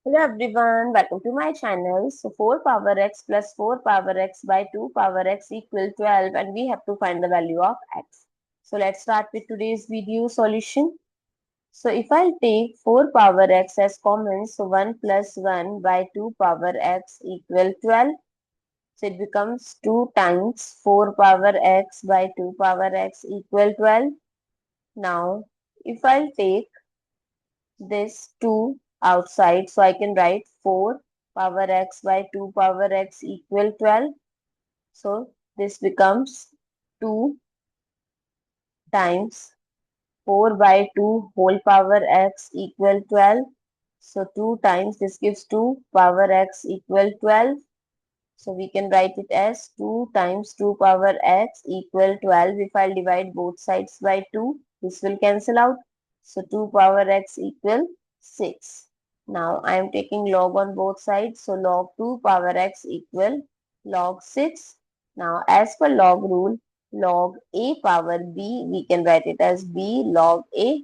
Hello everyone, welcome to my channel. So 4 power x plus 4 power x by 2 power x equal 12 and we have to find the value of x. So let's start with today's video solution. So if I'll take 4 power x as common, so 1 plus 1 by 2 power x equal 12. So it becomes 2 times 4 power x by 2 power x equal 12. Now if I'll take this 2 outside, so I can write 4 power x by 2 power x equal 12. So this becomes 2 times 4 by 2 whole power x equal 12. So 2 times this gives 2 power x equal 12. So we can write it as 2 times 2 power x equal 12. If I'll divide both sides by 2, this will cancel out. So 2 power x equal 6. Now I am taking log on both sides. So log 2 power x equal log 6. Now as per log rule, log a power b, we can write it as b log a.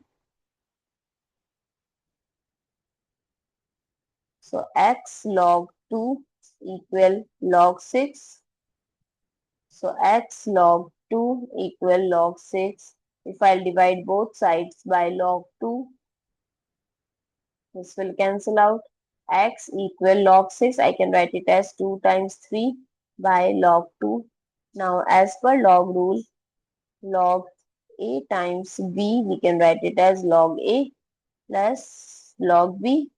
So x log 2 equal log 6. So x log 2 equal log 6. If I'll divide both sides by log 2, this will cancel out. X equal log 6. I can write it as 2 times 3 by log 2. Now as per log rule, log a times b, we can write it as log a plus log b.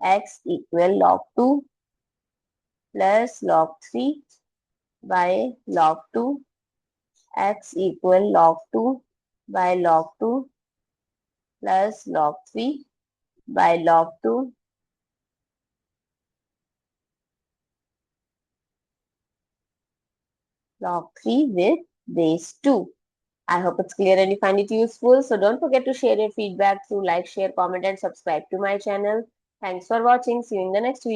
X equal log 2 plus log 3 by log 2. X equal log 2 by log 2 plus log 3 by log 2. Log 3 with base 2. I hope it's clear and you find it useful. So don't forget to share your feedback through like, share, comment and subscribe to my channel. Thanks for watching. See you in the next video.